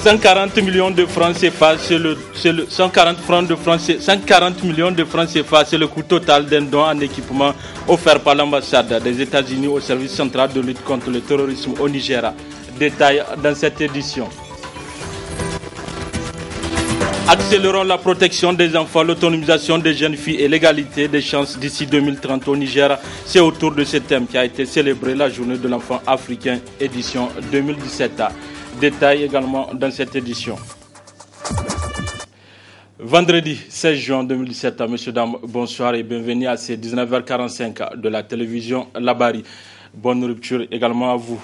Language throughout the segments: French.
140 millions de francs CFA, c'est le 140 millions de francs CFA, c'est le coût total d'un don en équipement offert par l'ambassade des États-Unis au service central de lutte contre le terrorisme au Niger. Détail dans cette édition. Accélérons la protection des enfants, l'autonomisation des jeunes filles et l'égalité des chances d'ici 2030 au Niger. C'est autour de ce thème qui a été célébré la journée de l'enfant africain édition 2017. Détail également dans cette édition. Vendredi 16 juin 2017, messieurs, dames, bonsoir et bienvenue à ces 19h45 de la télévision Labari. Bonne rupture également à vous.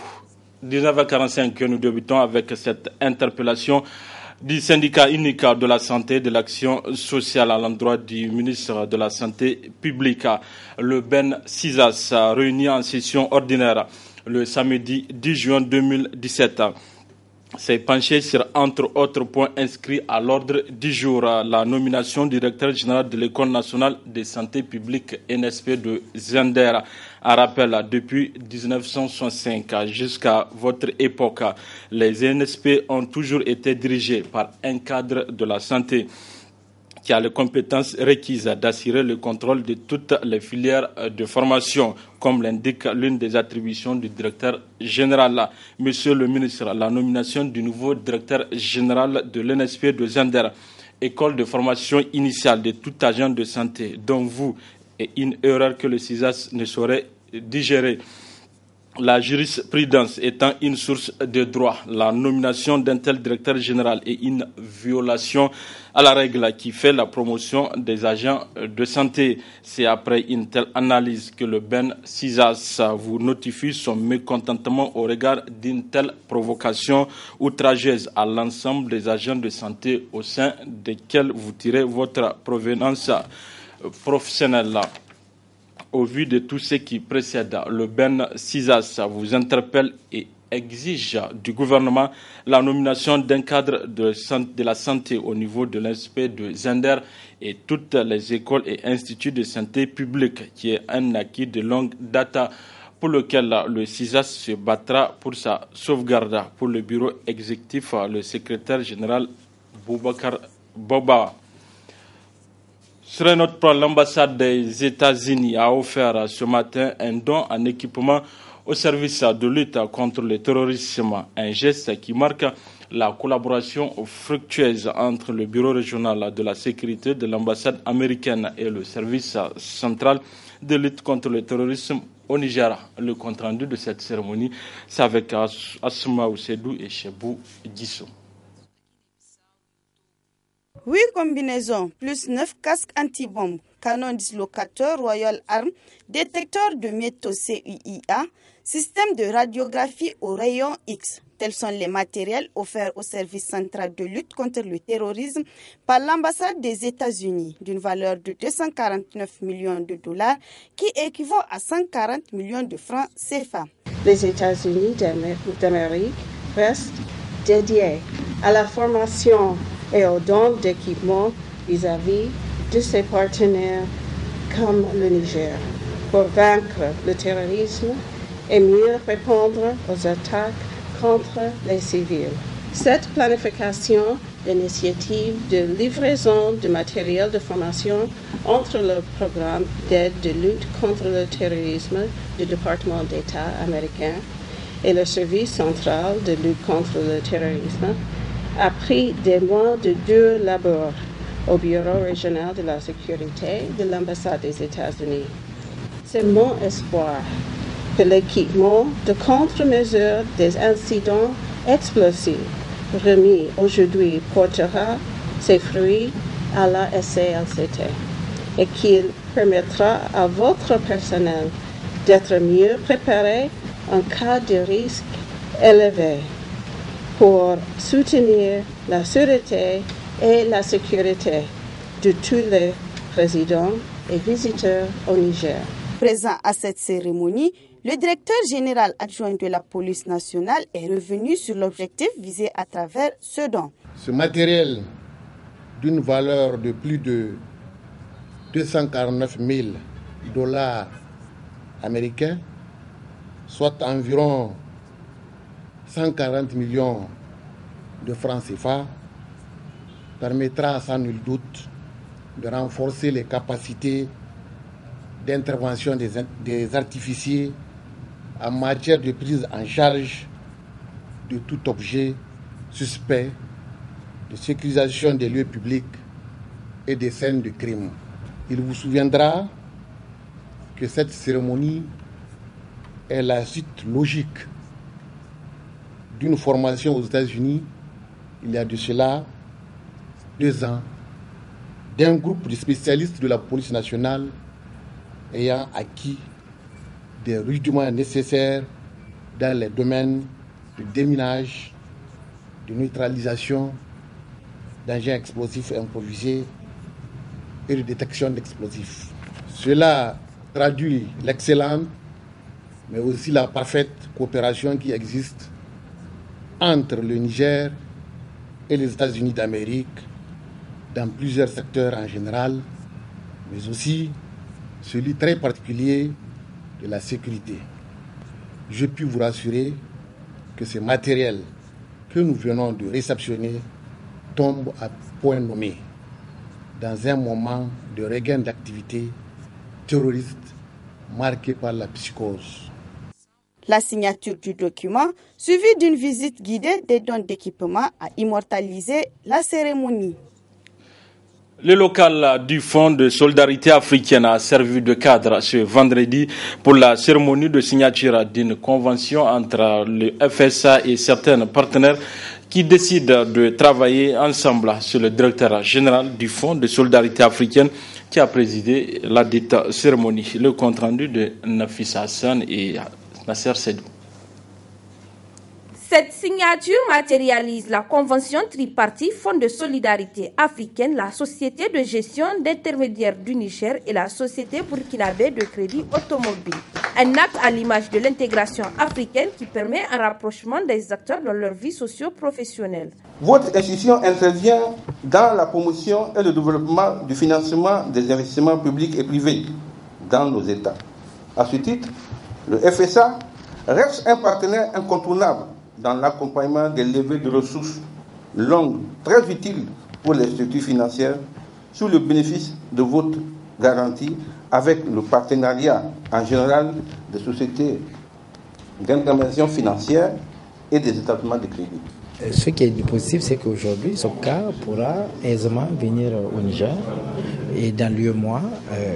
19h45 que nous débutons avec cette interpellation du syndicat unique de la santé et de l'action sociale à l'endroit du ministre de la Santé publique, le Ben Sizas, réuni en session ordinaire le samedi 10 juin 2017. S'est penché sur, entre autres points inscrits à l'ordre du jour, la nomination du directeur général de l'École nationale de santé publique NSP de Zender. Un rappel, depuis 1965 jusqu'à votre époque, les NSP ont toujours été dirigés par un cadre de la santé qui a les compétences requises d'assurer le contrôle de toutes les filières de formation, comme l'indique l'une des attributions du directeur général. Monsieur le ministre, la nomination du nouveau directeur général de l'NSP de Zender, école de formation initiale de tout agent de santé, dont vous, est une erreur que le CISAS ne saurait digérer. La jurisprudence étant une source de droit, la nomination d'un tel directeur général est une violation à la règle qui fait la promotion des agents de santé. C'est après une telle analyse que le Ben Sizas vous notifie son mécontentement au regard d'une telle provocation outrageuse à l'ensemble des agents de santé au sein desquels vous tirez votre provenance professionnelle. Au vu de tout ce qui précède, le Ben Sizas vous interpelle et exige du gouvernement la nomination d'un cadre de la santé au niveau de l'INSP de Zender et toutes les écoles et instituts de santé publique, qui est un acquis de longue date pour lequel le CISAS se battra pour sa sauvegarde. Pour le bureau exécutif, le secrétaire général Boubacar Boba. Sur un autre plan, l'ambassade des États-Unis a offert ce matin un don en équipement au service de lutte contre le terrorisme, un geste qui marque la collaboration fructueuse entre le bureau régional de la sécurité de l'ambassade américaine et le service central de lutte contre le terrorisme au Niger. Le compte-rendu de cette cérémonie, c'est avec Asma Oussedou et Chebou Dissou. 8 combinaisons, plus 9 casques anti-bombes, canons dislocateurs Royal Arm, détecteurs de métaux CUIA, système de radiographie au rayon X. Tels sont les matériels offerts au service central de lutte contre le terrorisme par l'ambassade des États-Unis, d'une valeur de 249 millions de dollars, qui équivaut à 140 millions de francs CFA. Les États-Unis d'Amérique restent dédiés à la formation et au don d'équipements vis-à-vis de ses partenaires comme le Niger pour vaincre le terrorisme et mieux répondre aux attaques contre les civils. Cette planification d'initiative de livraison de matériel de formation entre le programme d'aide de lutte contre le terrorisme du département d'État américain et le service central de lutte contre le terrorisme a pris des mois de dur labeur au Bureau régional de la sécurité de l'ambassade des États-Unis. C'est mon espoir que l'équipement de contre-mesure des incidents explosifs remis aujourd'hui portera ses fruits à la SCLCT et qu'il permettra à votre personnel d'être mieux préparé en cas de risque élevé pour soutenir la sûreté et la sécurité de tous les résidents et visiteurs au Niger. Présent à cette cérémonie, le directeur général adjoint de la police nationale est revenu sur l'objectif visé à travers ce don. Ce matériel d'une valeur de plus de 249 000 dollars américains, soit environ 140 millions de francs CFA permettra sans nul doute de renforcer les capacités d'intervention des artificiers en matière de prise en charge de tout objet suspect, de sécurisation des lieux publics et des scènes de crime. Il vous souviendra que cette cérémonie est la suite logique d'une formation aux États-Unis, il y a de cela 2 ans, d'un groupe de spécialistes de la police nationale ayant acquis des rudiments nécessaires dans les domaines de déminage, de neutralisation d'engins explosifs improvisés et de détection d'explosifs. Cela traduit l'excellente, mais aussi la parfaite coopération qui existe entre le Niger et les États-Unis d'Amérique dans plusieurs secteurs en général, mais aussi celui très particulier de la sécurité. Je puis vous rassurer que ce matériel que nous venons de réceptionner tombe à point nommé dans un moment de regain d'activité terroriste marqué par la psychose. La signature du document, suivie d'une visite guidée des dons d'équipement, a immortalisé la cérémonie. Le local du Fonds de solidarité africaine a servi de cadre ce vendredi pour la cérémonie de signature d'une convention entre le FSA et certains partenaires qui décident de travailler ensemble sur le directeur général du Fonds de solidarité africaine qui a présidé la dite cérémonie. Le compte-rendu de Nafis Hassan et Nasser Sedou. Cette signature matérialise la convention tripartite Fonds de solidarité africaine, la Société de gestion d'intermédiaires du Niger et la Société burkinabé de crédit automobile. Un acte à l'image de l'intégration africaine qui permet un rapprochement des acteurs dans leur vie socio-professionnelle. Votre institution intervient dans la promotion et le développement du financement des investissements publics et privés dans nos États. À ce titre, le FSA reste un partenaire incontournable dans l'accompagnement des levées de ressources longues, très utiles pour les structures financières, sous le bénéfice de votre garantie avec le partenariat en général des sociétés d'intervention financière et des établissements de crédit. Ce qui est positif, c'est qu'aujourd'hui, SOCA pourra aisément venir au Niger et dans l'UEMOA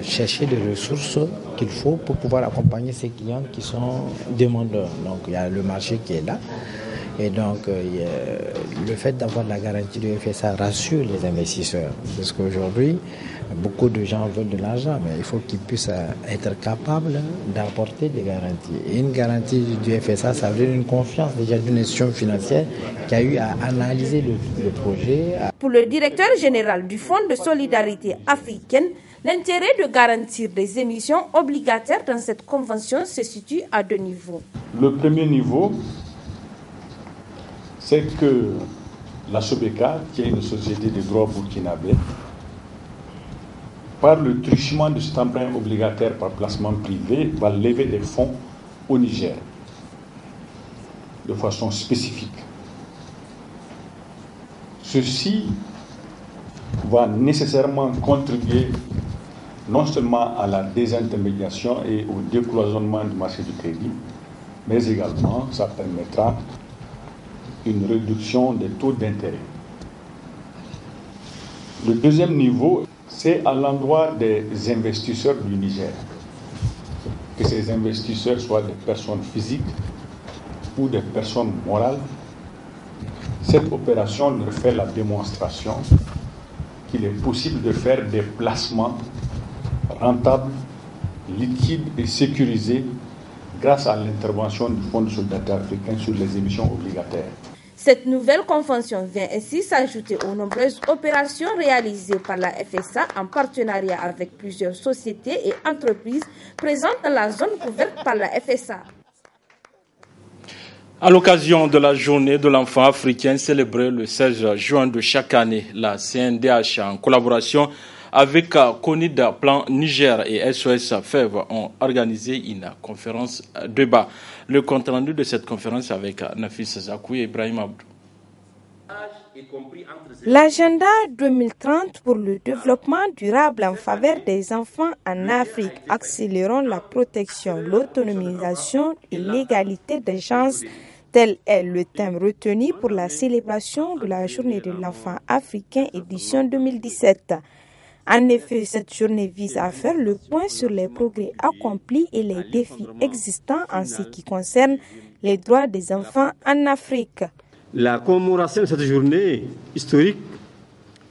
chercher des ressources qu'il faut pour pouvoir accompagner ses clients qui sont demandeurs. Donc il y a le marché qui est là. Et donc, le fait d'avoir la garantie du FSA rassure les investisseurs. Parce qu'aujourd'hui, beaucoup de gens veulent de l'argent, mais il faut qu'ils puissent être capables d'apporter des garanties. Et une garantie du FSA, ça veut dire une confiance déjà d'une institution financière qui a eu à analyser le projet. Pour le directeur général du Fonds de solidarité africaine, l'intérêt de garantir des émissions obligataires dans cette convention se situe à 2 niveaux. Le premier niveau, c'est que la SOBECA, qui est une société de droit burkinabé, par le truchement de cet emprunt obligataire par placement privé, va lever des fonds au Niger de façon spécifique. Ceci va nécessairement contribuer non seulement à la désintermédiation et au décloisonnement du marché du crédit, mais également ça permettra une réduction des taux d'intérêt. Le deuxième niveau, c'est à l'endroit des investisseurs du Niger. Que ces investisseurs soient des personnes physiques ou des personnes morales, cette opération leur fait la démonstration qu'il est possible de faire des placements rentables, liquides et sécurisés grâce à l'intervention du Fonds de solidarité africain sur les émissions obligataires. Cette nouvelle convention vient ainsi s'ajouter aux nombreuses opérations réalisées par la FSA en partenariat avec plusieurs sociétés et entreprises présentes dans la zone couverte par la FSA. À l'occasion de la journée de l'enfant africain célébrée le 16 juin de chaque année, la CNDH, en collaboration avec CONID, Plan Niger et SOS FEV, ont organisé une conférence débat. Le compte rendu de cette conférence avec Nafis Zakou et Ibrahim Abdou. L'agenda 2030 pour le développement durable en faveur des enfants en Afrique, accélérant la protection, l'autonomisation et l'égalité des chances. Tel est le thème retenu pour la célébration de la Journée de l'enfant africain édition 2017. En effet, cette journée vise à faire le point sur les progrès accomplis et les défis existants en ce qui concerne les droits des enfants en Afrique. La commémoration de cette journée historique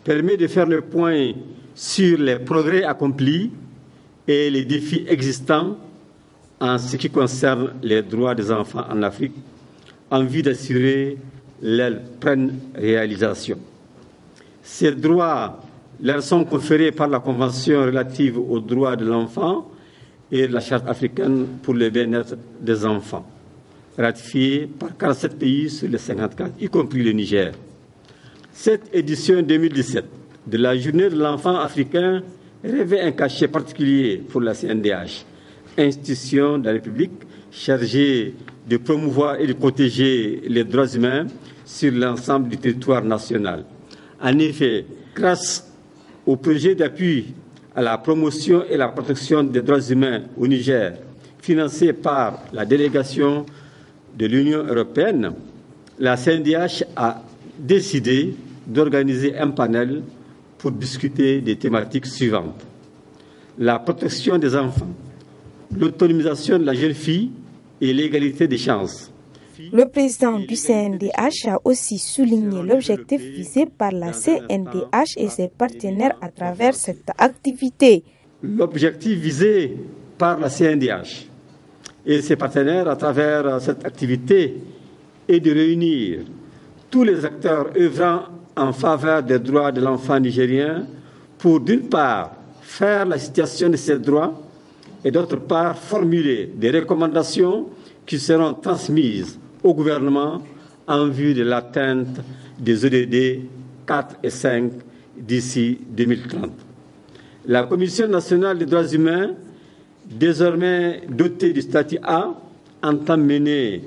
permet de faire le point sur les progrès accomplis et les défis existants en ce qui concerne les droits des enfants en Afrique, en vue d'assurer leur pleine réalisation. Ces droits leur sont conférés par la Convention relative aux droits de l'enfant et la Charte africaine pour le bien-être des enfants, ratifiée par 47 pays sur les 54, y compris le Niger. Cette édition 2017 de la Journée de l'enfant africain revêt un cachet particulier pour la CNDH, institution de la République chargée de promouvoir et de protéger les droits humains sur l'ensemble du territoire national. En effet, grâce au projet d'appui à la promotion et la protection des droits humains au Niger, financé par la délégation de l'Union européenne, la CNDH a décidé d'organiser un panel pour discuter des thématiques suivantes: la protection des enfants, l'autonomisation de la jeune fille et l'égalité des chances. Le président du CNDH a aussi souligné l'objectif visé par la CNDH et ses partenaires à travers cette activité. L'objectif visé par la CNDH et ses partenaires à travers cette activité est de réunir tous les acteurs œuvrant en faveur des droits de l'enfant nigérien pour, d'une part, faire la situation de ces droits et, d'autre part, formuler des recommandations qui seront transmises au gouvernement en vue de l'atteinte des ODD 4 et 5 d'ici 2030. La Commission nationale des droits humains, désormais dotée du statut A, entend mener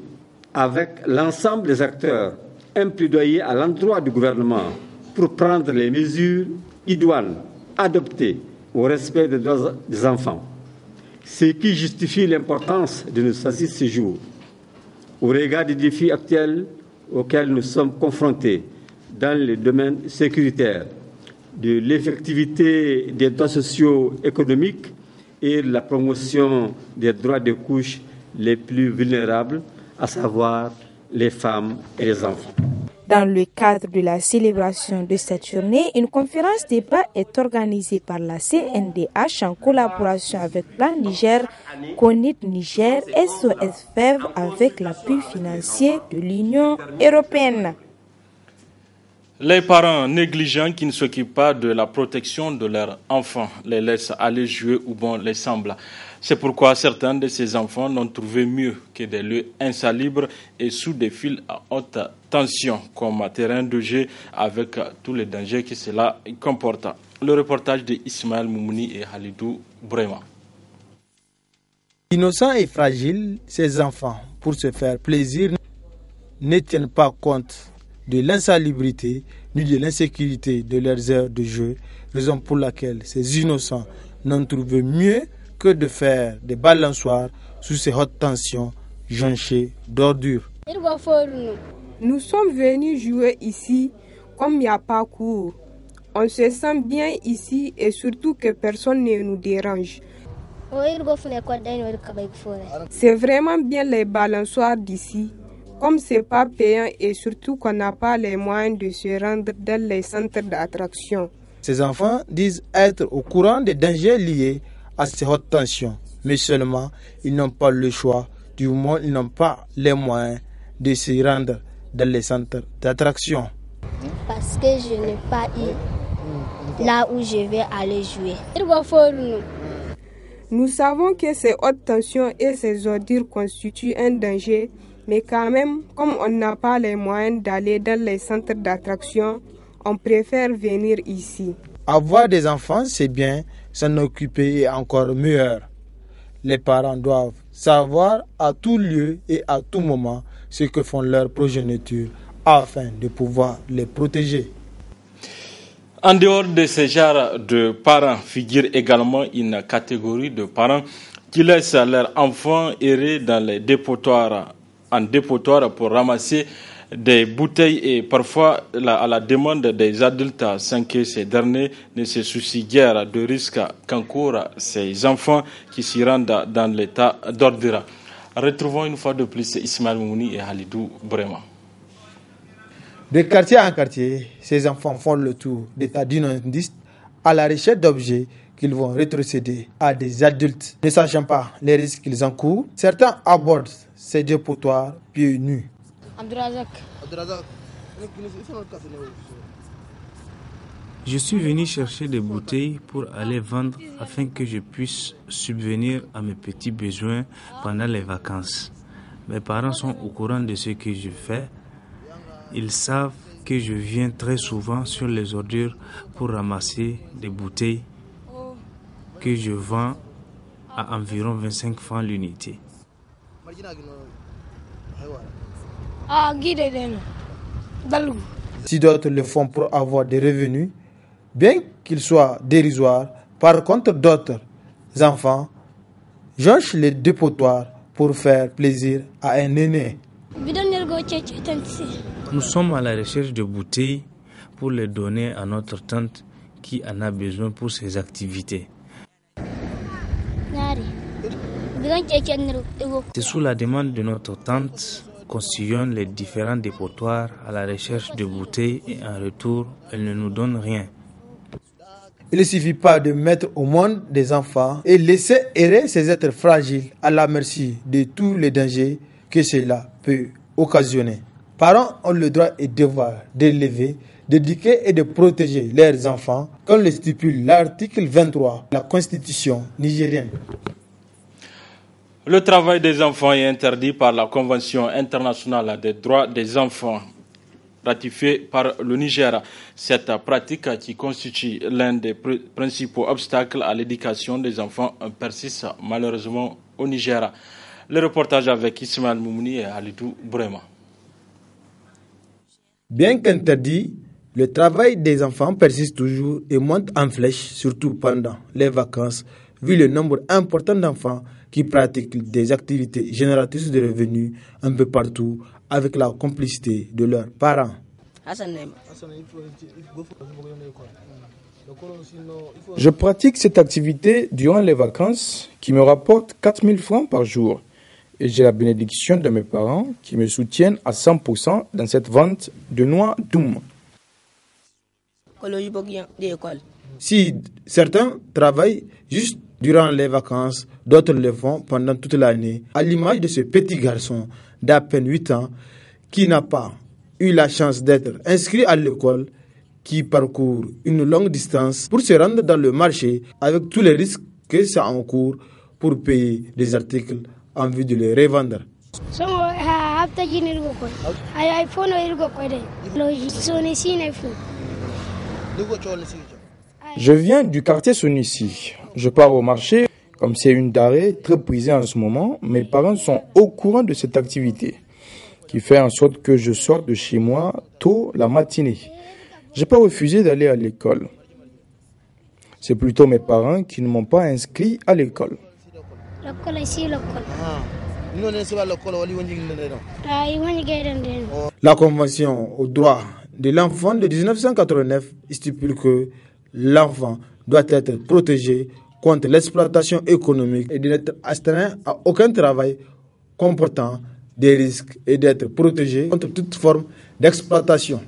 avec l'ensemble des acteurs un plaidoyer à l'endroit du gouvernement pour prendre les mesures idoines adoptées au respect des droits des enfants. Ce qui justifie l'importance de nous saisir ce jour au regard des défis actuels auxquels nous sommes confrontés dans le domaine sécuritaire, de l'effectivité des droits sociaux économiques et de la promotion des droits des couches les plus vulnérables, à savoir les femmes et les enfants. Dans le cadre de la célébration de cette journée, une conférence débat est organisée par la CNDH en collaboration avec Plan Niger, CONID Niger et SOS-FEV avec l'appui financier de l'Union européenne. Les parents négligents qui ne s'occupent pas de la protection de leurs enfants les laissent aller jouer où bon les semble. C'est pourquoi certains de ces enfants n'ont trouvé mieux que des lieux insalubres et sous des fils à haute tension, comme un terrain de jeu avec tous les dangers que cela comporte. Le reportage de Ismaël Moumouni et Halidou Brema. Innocents et fragiles, ces enfants, pour se faire plaisir, ne tiennent pas compte de l'insalubrité ni de l'insécurité de leurs heures de jeu, raison pour laquelle ces innocents n'ont trouvé mieux que de faire des balançoires sous ces hautes tensions jonchées d'ordures. Nous sommes venus jouer ici comme il n'y a pas cours. On se sent bien ici et surtout que personne ne nous dérange. C'est vraiment bien les balançoires d'ici. Comme c'est pas payant et surtout qu'on n'a pas les moyens de se rendre dans les centres d'attraction. Ces enfants disent être au courant des dangers liés à ces hautes tensions, mais seulement ils n'ont pas le choix, du moins ils n'ont pas les moyens de se rendre dans les centres d'attraction. Parce que je n'ai pas eu là où je vais aller jouer. Nous savons que ces hautes tensions et ces ordures constituent un danger. Mais quand même, comme on n'a pas les moyens d'aller dans les centres d'attraction, on préfère venir ici. Avoir des enfants, c'est bien, s'en occuper est encore meilleur. Les parents doivent savoir à tout lieu et à tout moment ce que font leurs progénitures afin de pouvoir les protéger. En dehors de ce genre de parents, figure également une catégorie de parents qui laissent leurs enfants errer dans les dépotoirs, pour ramasser des bouteilles et parfois à la demande des adultes sans que ces derniers ne se soucient guère de risques qu'encourent ces enfants qui s'y rendent dans l'état d'ordre. Retrouvons une fois de plus Ismaël Mouni et Halidou Brema. De quartier en quartier, ces enfants font le tour d'états d'inondistes à la recherche d'objets qu'ils vont rétrocéder à des adultes. Ne sachant pas les risques qu'ils encourent, certains abordent ces dépotoirs pieds nus. Je suis venu chercher des bouteilles pour aller vendre afin que je puisse subvenir à mes petits besoins pendant les vacances. Mes parents sont au courant de ce que je fais. Ils savent que je viens très souvent sur les ordures pour ramasser des bouteilles que je vends à environ 25 francs l'unité. Si d'autres le font pour avoir des revenus, bien qu'ils soient dérisoires, par contre d'autres enfants jonchent les dépotoirs pour faire plaisir à un aîné. Nous sommes à la recherche de bouteilles pour les donner à notre tante qui en a besoin pour ses activités. C'est sous la demande de notre tante qu'on sillonne les différents dépotoirs à la recherche de bouteilles et en retour, elle ne nous donne rien. Il ne suffit pas de mettre au monde des enfants et laisser errer ces êtres fragiles à la merci de tous les dangers que cela peut occasionner. Parents ont le droit et devoir d'élever, d'éduquer et de protéger leurs enfants, comme le stipule l'article 23 de la Constitution nigérienne. Le travail des enfants est interdit par la Convention internationale des droits des enfants ratifiée par le Niger. Cette pratique qui constitue l'un des principaux obstacles à l'éducation des enfants persiste malheureusement au Niger. Le reportage avec Ismaël Moumouni et Halidou Brema. Bien qu'interdit, le travail des enfants persiste toujours et monte en flèche, surtout pendant les vacances, vu le nombre important d'enfants qui pratiquent des activités génératrices de revenus un peu partout avec la complicité de leurs parents. Je pratique cette activité durant les vacances qui me rapporte 4 000 francs par jour. Et j'ai la bénédiction de mes parents qui me soutiennent à 100% dans cette vente de noix d'oum. Si certains travaillent juste durant les vacances, d'autres le font pendant toute l'année, à l'image de ce petit garçon d'à peine 8 ans qui n'a pas eu la chance d'être inscrit à l'école, qui parcourt une longue distance pour se rendre dans le marché avec tous les risques que ça encourt pour payer des articles en vue de les revendre. Je viens du quartier Sonissi. Je pars au marché. Comme c'est une denrée très prisée en ce moment, mes parents sont au courant de cette activité qui fait en sorte que je sorte de chez moi tôt la matinée. Je n'ai pas refusé d'aller à l'école. C'est plutôt mes parents qui ne m'ont pas inscrit à l'école. La Convention aux droits de l'enfant de 1989 stipule que l'enfant doit être protégé contre l'exploitation économique et d'être astreint à aucun travail comportant des risques et d'être protégé contre toute forme d'exploitation.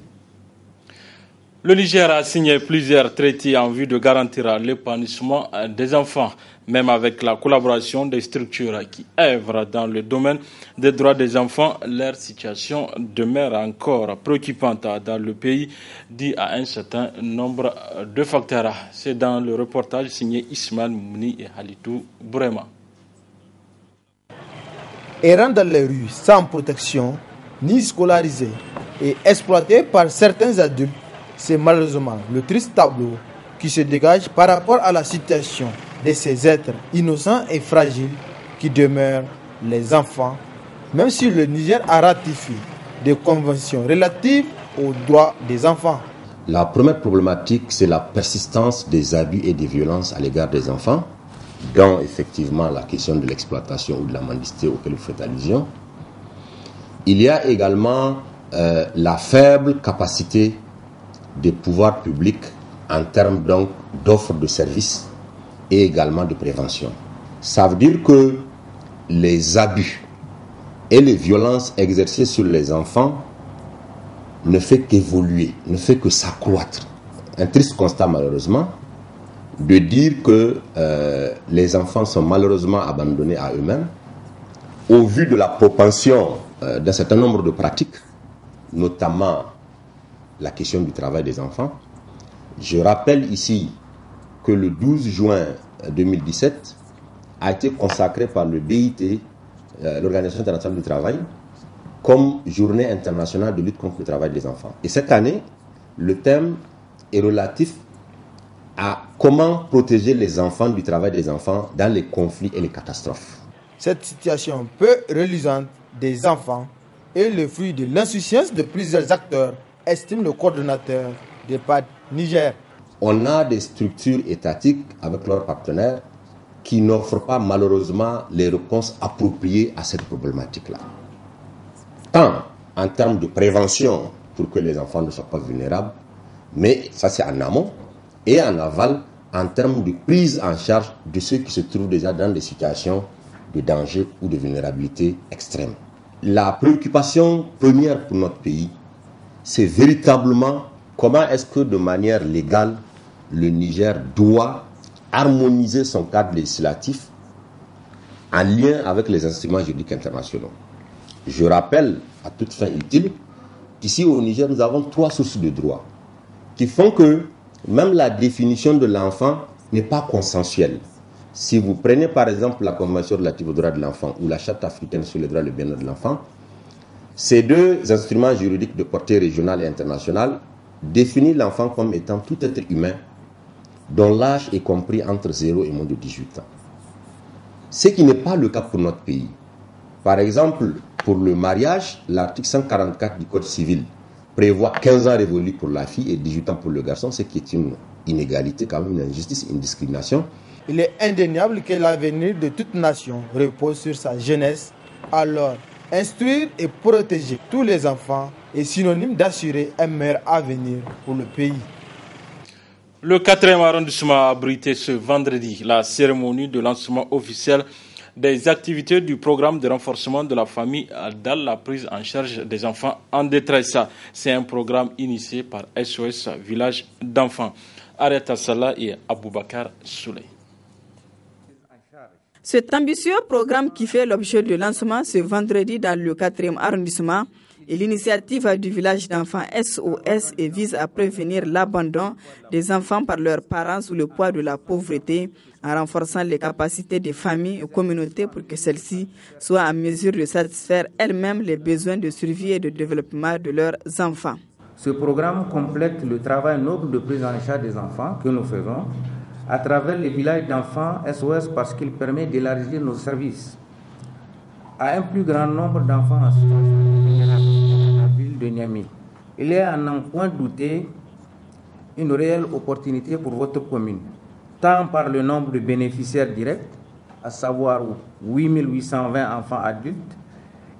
Le Niger a signé plusieurs traités en vue de garantir l'épanouissement des enfants, même avec la collaboration des structures qui œuvrent dans le domaine des droits des enfants. Leur situation demeure encore préoccupante dans le pays, due à un certain nombre de facteurs. C'est dans le reportage signé Ismaël Mouni et Halidou Brema. Errant dans les rues sans protection, ni scolarisés et exploités par certains adultes, c'est malheureusement le triste tableau qui se dégage par rapport à la situation de ces êtres innocents et fragiles qui demeurent les enfants, même si le Niger a ratifié des conventions relatives aux droits des enfants. La première problématique, c'est la persistance des abus et des violences à l'égard des enfants, dont effectivement la question de l'exploitation ou de la mendicité auquel vous faites allusion. Il y a également la faible capacité des pouvoirs publics en termes donc d'offres de services et également de prévention. Ça veut dire que les abus et les violences exercées sur les enfants ne fait qu'évoluer, ne fait que s'accroître. Un triste constat malheureusement, de dire que les enfants sont malheureusement abandonnés à eux-mêmes, au vu de la propension d'un certain nombre de pratiques, notamment la question du travail des enfants. Je rappelle ici que le 12 juin 2017 a été consacré par le BIT, l'Organisation internationale du travail, comme journée internationale de lutte contre le travail des enfants. Et cette année, le thème est relatif à comment protéger les enfants du travail des enfants dans les conflits et les catastrophes. Cette situation peu reluisante des enfants est le fruit de l'insouciance de plusieurs acteurs, estime le coordonnateur des PAD Niger. On a des structures étatiques avec leurs partenaires qui n'offrent pas malheureusement les réponses appropriées à cette problématique-là. Tant en termes de prévention pour que les enfants ne soient pas vulnérables, mais ça c'est en amont, et en aval en termes de prise en charge de ceux qui se trouvent déjà dans des situations de danger ou de vulnérabilité extrême. La préoccupation première pour notre pays, c'est véritablement comment est-ce que de manière légale, le Niger doit harmoniser son cadre législatif en lien avec les instruments juridiques internationaux. Je rappelle, à toute fin utile, qu'ici au Niger, nous avons 3 sources de droit qui font que même la définition de l'enfant n'est pas consensuelle. Si vous prenez par exemple la Convention relative aux droits de l'enfant ou la Charte africaine sur les droits et le bien-être de l'enfant, ces 2 instruments juridiques de portée régionale et internationale définissent l'enfant comme étant tout être humain dont l'âge est compris entre 0 et moins de 18 ans. Ce qui n'est pas le cas pour notre pays. Par exemple, pour le mariage, l'article 144 du Code civil prévoit 15 ans révolus pour la fille et 18 ans pour le garçon, ce qui est une inégalité, quand même une injustice, une discrimination. Il est indéniable que l'avenir de toute nation repose sur sa jeunesse. Alors, instruire et protéger tous les enfants est synonyme d'assurer un meilleur avenir pour le pays. Le 4e arrondissement a abrité ce vendredi la cérémonie de lancement officiel des activités du programme de renforcement de la famille dans la prise en charge des enfants en détresse. C'est un programme initié par SOS Village d'enfants. Areta Salah et Aboubakar Souley. Cet ambitieux programme qui fait l'objet de lancement ce vendredi dans le 4e arrondissement est l'initiative du village d'enfants SOS et vise à prévenir l'abandon des enfants par leurs parents sous le poids de la pauvreté en renforçant les capacités des familles et communautés pour que celles-ci soient en mesure de satisfaire elles-mêmes les besoins de survie et de développement de leurs enfants. Ce programme complète le travail noble de prise en charge des enfants que nous faisons à travers les villages d'enfants SOS parce qu'il permet d'élargir nos services à un plus grand nombre d'enfants en situation dans la ville de Niamey. Il est à n'en point douter une réelle opportunité pour votre commune, tant par le nombre de bénéficiaires directs, à savoir 8820 enfants adultes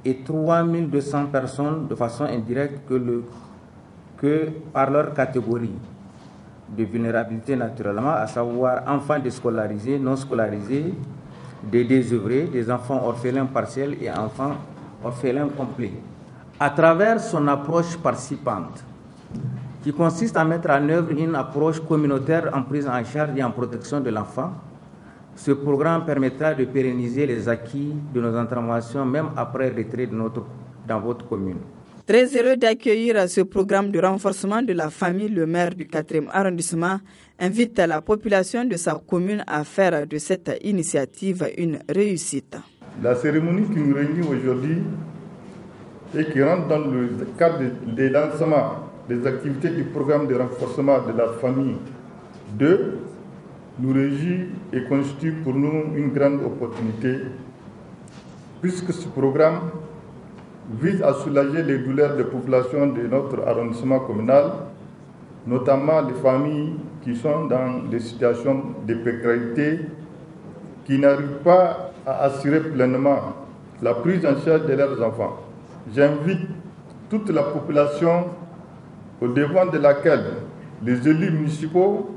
et 3200 personnes de façon indirecte que par leur catégorie de vulnérabilité naturellement, à savoir enfants déscolarisés, non scolarisés, des désœuvrés, des enfants orphelins partiels et enfants orphelins complets. À travers son approche participante, qui consiste à mettre en œuvre une approche communautaire en prise en charge et en protection de l'enfant, ce programme permettra de pérenniser les acquis de nos interventions même après retrait dans votre commune. Très heureux d'accueillir ce programme de renforcement de la famille, le maire du 4e arrondissement invite la population de sa commune à faire de cette initiative une réussite. La cérémonie qui nous réunit aujourd'hui et qui rentre dans le cadre des lancements des activités du programme de renforcement de la famille 2 nous réjouit et constitue pour nous une grande opportunité puisque ce programme vise à soulager les douleurs des populations de notre arrondissement communal, notamment les familles qui sont dans des situations de précarité, qui n'arrivent pas à assurer pleinement la prise en charge de leurs enfants. J'invite toute la population, au devant de laquelle les élus municipaux,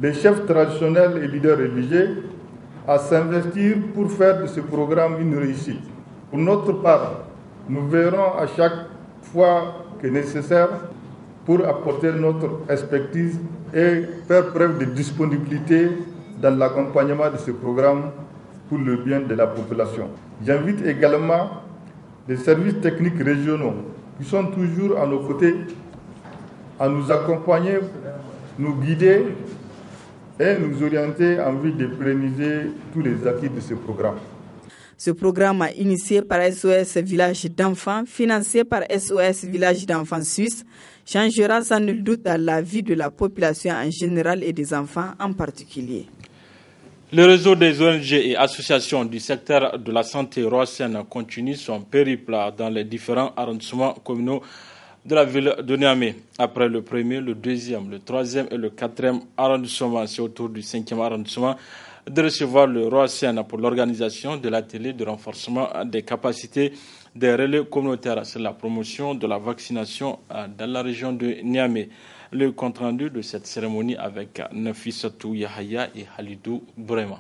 les chefs traditionnels et leaders religieux, à s'investir pour faire de ce programme une réussite. Pour notre part, nous verrons à chaque fois que nécessaire pour apporter notre expertise et faire preuve de disponibilité dans l'accompagnement de ce programme pour le bien de la population. J'invite également les services techniques régionaux qui sont toujours à nos côtés à nous accompagner, nous guider et nous orienter en vue de pérenniser tous les acquis de ce programme. Ce programme initié par SOS Village d'enfants, financé par SOS Village d'enfants suisse, changera sans nul doute la vie de la population en général et des enfants en particulier. Le réseau des ONG et associations du secteur de la santé Roassen continue son périple dans les différents arrondissements communaux de la ville de Niamey. Après le premier, le deuxième, le troisième et le quatrième arrondissement, c'est au tour du 5e arrondissement de recevoir le Roassen pour l'organisation de l'atelier de renforcement des capacités des relais communautaires sur la promotion de la vaccination dans la région de Niamey. Le compte-rendu de cette cérémonie avec Nafissatou Yahaya et Halidou Bourema.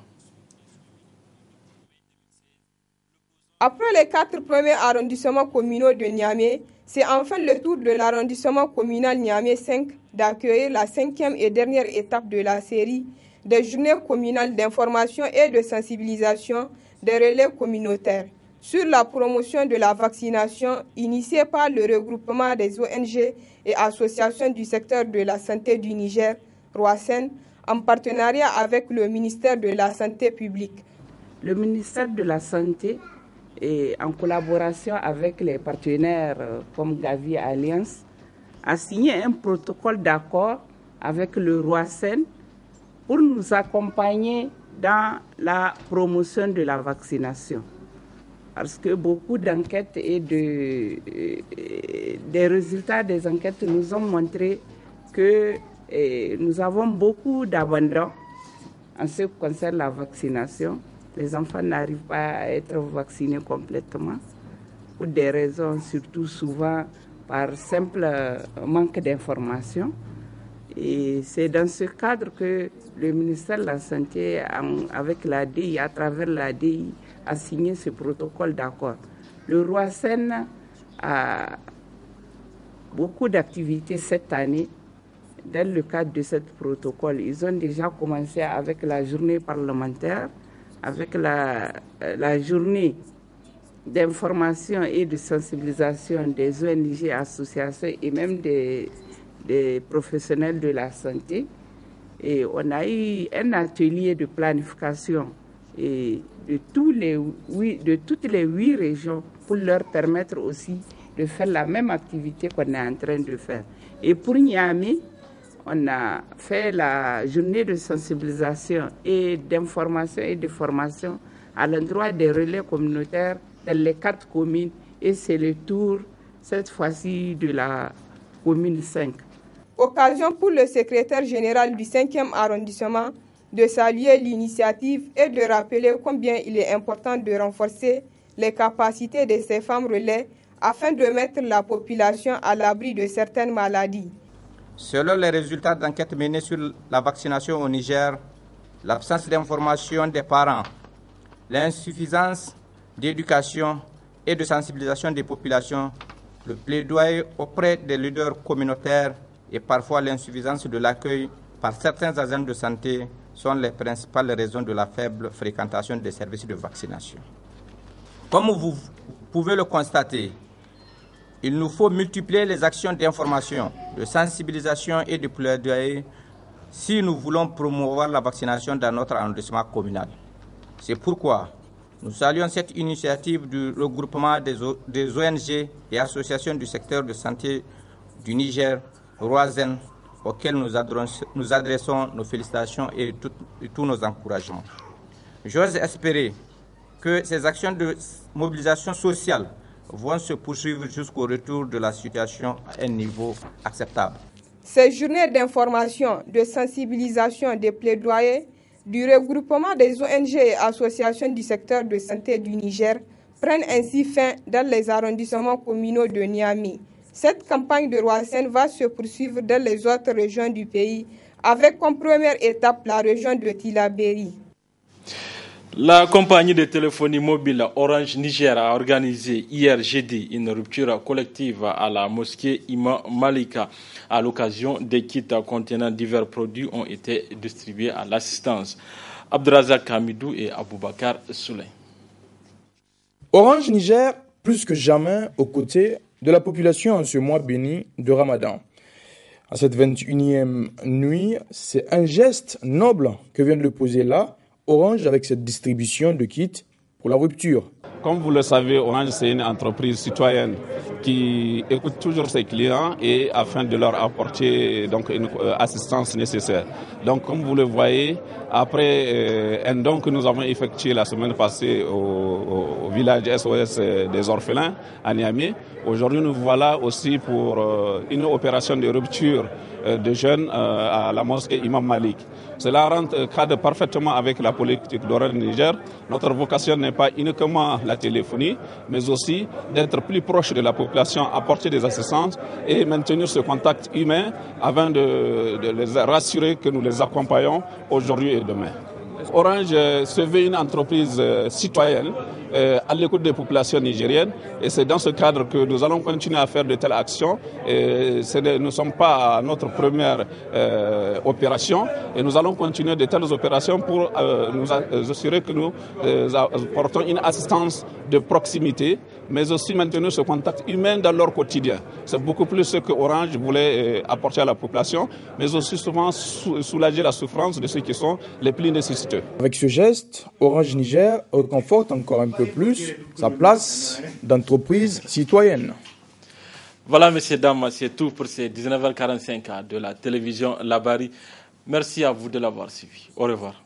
Après les 4 premiers arrondissements communaux de Niamey, c'est enfin le tour de l'arrondissement communal Niamey 5 d'accueillir la 5e et dernière étape de la série des journées communales d'information et de sensibilisation des relais communautaires sur la promotion de la vaccination initiée par le regroupement des ONG et associations du secteur de la santé du Niger, Roassen, en partenariat avec le ministère de la Santé publique. Le ministère de la Santé, et en collaboration avec les partenaires comme Gavi Alliance, a signé un protocole d'accord avec le Roassen pour nous accompagner dans la promotion de la vaccination. Parce que beaucoup d'enquêtes et des résultats des enquêtes nous ont montré que nous avons beaucoup d'abandon en ce qui concerne la vaccination. Les enfants n'arrivent pas à être vaccinés complètement pour des raisons, surtout souvent par simple manque d'information. Et c'est dans ce cadre que le ministère de la Santé, avec l'ADI, à travers l'ADI, a signé ce protocole d'accord. Le Roassen a beaucoup d'activités cette année dans le cadre de ce protocole. Ils ont déjà commencé avec la journée parlementaire, avec la journée d'information et de sensibilisation des ONG, associations et même des professionnels de la santé. Et on a eu un atelier de planification et de toutes les 8 régions pour leur permettre aussi de faire la même activité qu'on est en train de faire. Et pour Niamey, on a fait la journée de sensibilisation et d'information et de formation à l'endroit des relais communautaires dans les 4 communes. Et c'est le tour, cette fois-ci, de la commune 5. Occasion pour le secrétaire général du 5e arrondissement de saluer l'initiative et de rappeler combien il est important de renforcer les capacités de ces femmes relais afin de mettre la population à l'abri de certaines maladies. Selon les résultats d'enquête menée sur la vaccination au Niger, l'absence d'information des parents, l'insuffisance d'éducation et de sensibilisation des populations, le plaidoyer auprès des leaders communautaires et parfois l'insuffisance de l'accueil par certains agents de santé sont les principales raisons de la faible fréquentation des services de vaccination. Comme vous pouvez le constater, il nous faut multiplier les actions d'information, de sensibilisation et de plaidoyer si nous voulons promouvoir la vaccination dans notre arrondissement communal. C'est pourquoi nous saluons cette initiative du regroupement des ONG et associations du secteur de santé du Niger, Roassen, auquel nous adressons nos félicitations et tous nos encouragements. J'ose espérer que ces actions de mobilisation sociale vont se poursuivre jusqu'au retour de la situation à un niveau acceptable. Ces journées d'information, de sensibilisation, de plaidoyer, du regroupement des ONG et associations du secteur de santé du Niger prennent ainsi fin dans les arrondissements communaux de Niamey. Cette campagne de Roassen va se poursuivre dans les autres régions du pays, avec comme première étape la région de Tillabéri. La compagnie de téléphonie mobile Orange Niger a organisé hier jeudi une rupture collective à la mosquée Imam Malika. À l'occasion, des kits contenant divers produits ont été distribués à l'assistance. Abdrazak Hamidou et Aboubakar Souley. Orange Niger, plus que jamais aux côtés de la population en ce mois béni de Ramadan. À cette 21e nuit, c'est un geste noble que vient de poser là Orange avec cette distribution de kits pour la rupture. Comme vous le savez, Orange, c'est une entreprise citoyenne qui écoute toujours ses clients et afin de leur apporter donc une assistance nécessaire. Donc, comme vous le voyez, après un don que nous avons effectué la semaine passée au village SOS des orphelins à Niamey, aujourd'hui nous voilà aussi pour une opération de rupture de jeunes à la mosquée Imam Malik. Cela cadre parfaitement avec la politique d'Orange Niger. Notre vocation n'est pas uniquement la téléphonie, mais aussi d'être plus proche de la population, apporter des assistances et maintenir ce contact humain afin de les rassurer que nous les accompagnons aujourd'hui et demain. Orange se veut une entreprise citoyenne à l'écoute des populations nigériennes et c'est dans ce cadre que nous allons continuer à faire de telles actions. Nous ne sommes pas à notre première opération et nous allons continuer de telles opérations pour nous assurer que nous apportons une assistance de proximité, mais aussi maintenir ce contact humain dans leur quotidien. C'est beaucoup plus ce que Orange voulait apporter à la population, mais aussi souvent soulager la souffrance de ceux qui sont les plus nécessiteux. Avec ce geste, Orange Niger reconforte encore un peu plus sa place d'entreprise citoyenne. Voilà, messieurs, dames, c'est tout pour ces 19h45 de la télévision Labari. Merci à vous de l'avoir suivi. Au revoir.